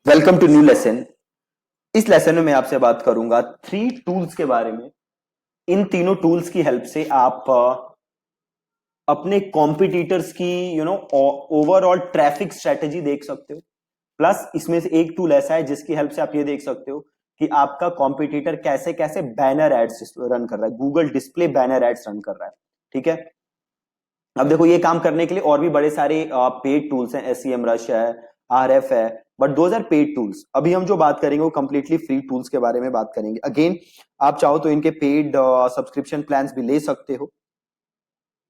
Welcome to new lesson. इस lesson में मैं आपसे बात करूंगा थ्री टूल्स के बारे में। इन तीनों टूल्स की हेल्प से आप अपने कॉम्पिटिटर्स की ओवरऑल ट्रैफिक स्ट्रेटेजी देख सकते हो। प्लस इसमें से एक टूल ऐसा है जिसकी हेल्प से आप ये देख सकते हो कि आपका कॉम्पिटिटर कैसे कैसे बैनर एड्स रन कर रहा है, Google display banner ads run कर रहा है। ठीक है। अब देखो ये काम करने के लिए और भी बड़े सारे पेड टूल्स हैं, एसईएम रश है, आरएफ है, but those are paid tools. अभी हम जो बात करेंगे वो कंप्लीटली फ्री टूल्स के बारे में बात करेंगे। अगेन आप चाहो तो इनके पेड सब्सक्रिप्शन प्लान्स भी ले सकते हो,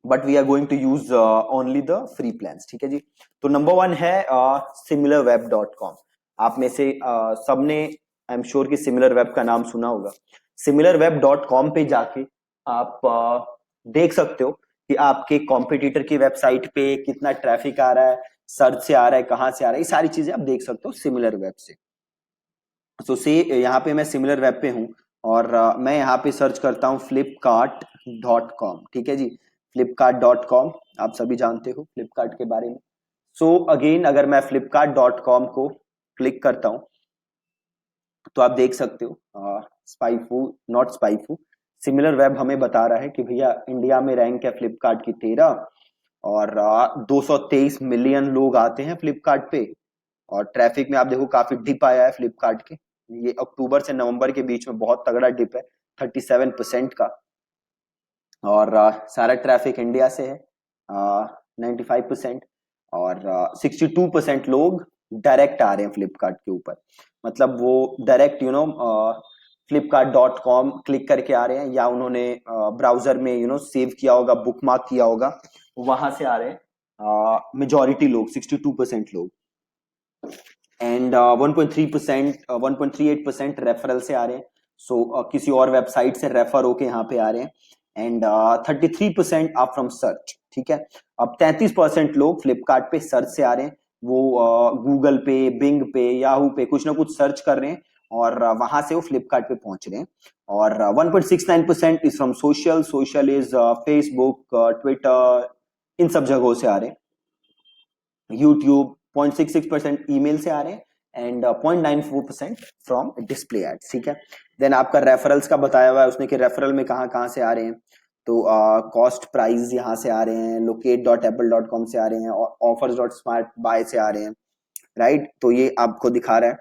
but we are going to use only the free plans. ठीक है जी। तो नंबर वन है SimilarWeb.com। आप में से सबने आई एम श्योर कि सिमिलर वेब का नाम सुना होगा। SimilarWeb.com पे जाके आप देख सकते हो कि आपके कॉम्पिटिटर की वेबसाइट पे कितना ट्रैफिक आ रहा है, सर्च से आ रहा है, कहां से आ रहा है, ये सारी चीजें आप देख सकते हो सिमिलर वेब से। सो से यहाँ पे मैं सिमिलर वेब पे हूँ और मैं यहाँ पे सर्च करता हूँ flipkart.com। ठीक है जी। flipkart.com आप सभी जानते हो फ्लिपकार्ट के बारे में। सो अगेन अगर मैं flipkart.com को क्लिक करता हूँ तो आप देख सकते हो स्पाइफू नॉट स्पाइफू, सिमिलर वेब हमें बता रहा है कि भैया इंडिया में रैंक है फ्लिपकार्ट की 13 और 223 मिलियन लोग आते हैं फ्लिपकार्ट पे। और ट्रैफिक में आप देखो काफी डिप आया है फ्लिपकार्ट के। ये अक्टूबर से नवंबर के बीच में बहुत तगड़ा डिप है, 37% का। और सारा ट्रैफिक इंडिया से है, 95%। और 62% लोग डायरेक्ट आ रहे हैं फ्लिपकार्ट के ऊपर। मतलब वो डायरेक्ट flipkart.com क्लिक करके आ रहे हैं, या उन्होंने ब्राउजर में सेव किया होगा, बुक मार्क किया होगा, वहां से आ रहे हैं मेजोरिटी लोग, 62% लोग। एंड 1.3% 1.38% रेफरल से आ रहे हैं। सो किसी और वेबसाइट से रेफर होके यहाँ पे आ रहे हैं। एंड 33% आप फ्रॉम सर्च। ठीक है। अब 33% लोग फ्लिपकार्ट पे सर्च से आ रहे हैं। वो गूगल पे, बिंग पे, याहू पे कुछ ना कुछ सर्च कर रहे हैं और वहां से वो फ्लिपकार्ट पे पहुंच रहे हैं। और 1.69% is from social. Social is Facebook, Twitter, इन सब जगहों से आ रहे हैं। यूट्यूब 0.66% ईमेल से आ रहे हैं एंड 0.94% फ्रॉम डिस्प्ले एड्स। ठीक है। देन आपका रेफरल्स का बताया हुआ है उसने कि रेफरल में कहाँ कहाँ से आ रहे हैं। तो कॉस्ट प्राइस यहाँ से आ रहे हैं, locate.apple.com से आ रहे हैं, offers.smart buy से आ रहे हैं। राइट। तो ये आपको दिखा रहा है।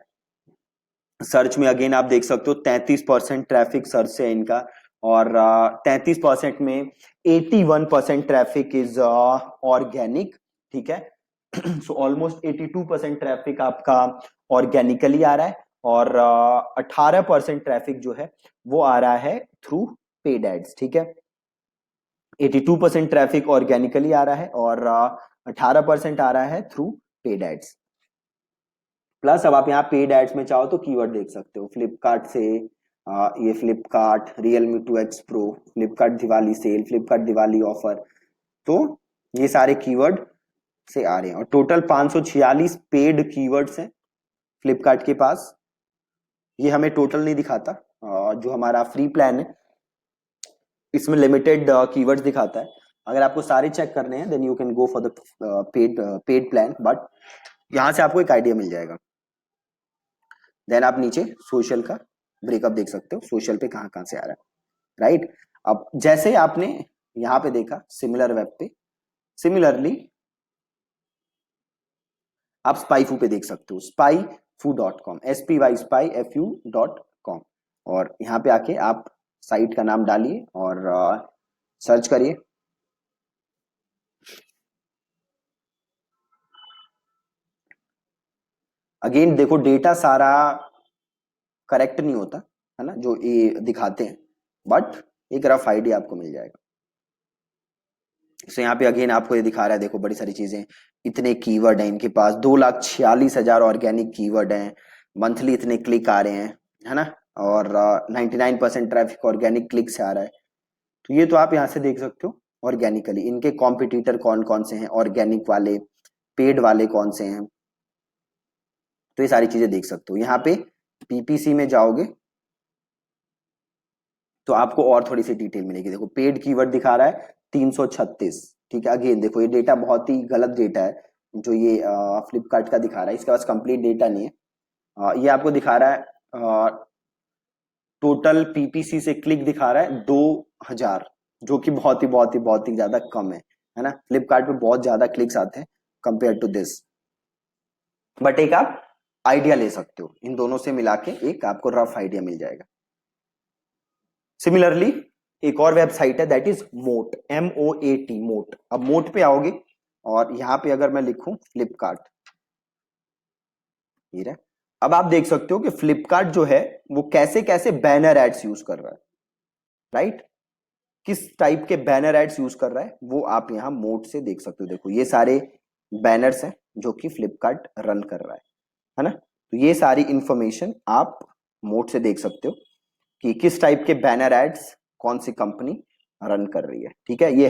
सर्च में अगेन आप देख सकते हो 33% ट्रैफिक सर्च से है इनका। और 33% में 81% ट्रैफिक इज ऑर्गेनिक। ठीक है। सो ऑलमोस्ट 82% ट्रैफिक आपका ऑर्गेनिकली आ रहा है और 18% ट्रैफिक जो है वो आ रहा है थ्रू पेड एड्स। ठीक है। 82% ट्रैफिक ऑर्गेनिकली आ रहा है और 18% आ रहा है थ्रू पेड एड्स। प्लस अब आप यहाँ पेड एड्स में चाहो तो कीवर्ड देख सकते हो फ्लिपकार्ट से। ये Flipkart Realme 2X pro, Flipkart Diwali sale, Flipkart Diwali offer. तो ये सारे कीवर्ड से आ रहे हैं और टोटल 546 पेड कीवर्ड्स हैं फ्लिपकार्ट के पास। ये हमें टोटल नहीं दिखाता, जो हमारा फ्री प्लान है इसमें लिमिटेड कीवर्ड्स दिखाता है। अगर आपको सारे चेक करने हैं then you can go for the paid plan, but यहाँ से आपको एक आइडिया मिल जाएगा। देन आप नीचे सोशल का ब्रेकअप देख सकते हो, सोशल पे कहाँ कहाँ से आ रहा है। राइट। अब जैसे ही आपने यहाँ पे देखा सिमिलर वेब पे, सिमिलरली आप स्पाईफू पे देख सकते हो, spyfu.com, spy.fu.com। और यहाँ पे आके आप साइट का नाम डालिए और सर्च करिए। अगेन देखो डेटा सारा करेक्ट नहीं होता है ना जो ये दिखाते हैं, बट एक रफ आइडिया आपको मिल जाएगा। तो यहाँ पे अगेन आपको ये दिखा रहा है, देखो बड़ी सारी चीजें, इतने कीवर्ड हैं इनके पास, 2,46,000 ऑर्गेनिक कीवर्ड हैं, मंथली इतने क्लिक आ रहे हैं, है ना। और 99% ट्रैफिक ऑर्गेनिक क्लिक से आ रहा है। तो ये तो आप यहाँ से देख सकते हो ऑर्गेनिकली इनके कॉम्पिटिटर कौन कौन से हैं, ऑर्गेनिक वाले, पेड वाले कौन से हैं। तो ये सारी चीजें देख सकते हो। यहाँ पे पीपीसी में जाओगे तो आपको और थोड़ी सी डिटेल मिलेगी। देखो पेड कीवर्ड दिखा रहा है 336। ठीक है। अगेन देखो ये डेटा बहुत ही गलत डेटा है जो ये फ्लिपकार्ट का दिखा रहा है, इसके पास कंप्लीट डेटा नहीं है। ये आपको दिखा रहा है टोटल पीपीसी से क्लिक दिखा रहा है 2000, जो कि बहुत ही ज्यादा कम है ना। फ्लिपकार्ट पे बहुत ज्यादा क्लिक्स आते हैं कंपेयर टू दिस, बट एक आप आइडिया ले सकते हो, इन दोनों से मिला के एक आपको रफ आइडिया मिल जाएगा। सिमिलरली एक और वेबसाइट है दैट इज मोट, MOAT, मोट। अब मोट पे आओगे और यहां पे अगर मैं लिखूं फ्लिपकार्ट, ये रहा। अब आप देख सकते हो कि फ्लिपकार्ट जो है वो कैसे कैसे बैनर एड्स यूज कर रहा है, राइट। किस टाइप के बैनर एड्स यूज कर रहा है वो आप यहाँ मोड से देख सकते हो। देखो ये सारे बैनर्स हैं जो कि फ्लिपकार्ट रन कर रहा है ना। तो ये सारी इंफॉर्मेशन आप मोड से देख सकते हो कि किस टाइप के बैनर एड्स कौन सी कंपनी रन कर रही है। ठीक है, ये है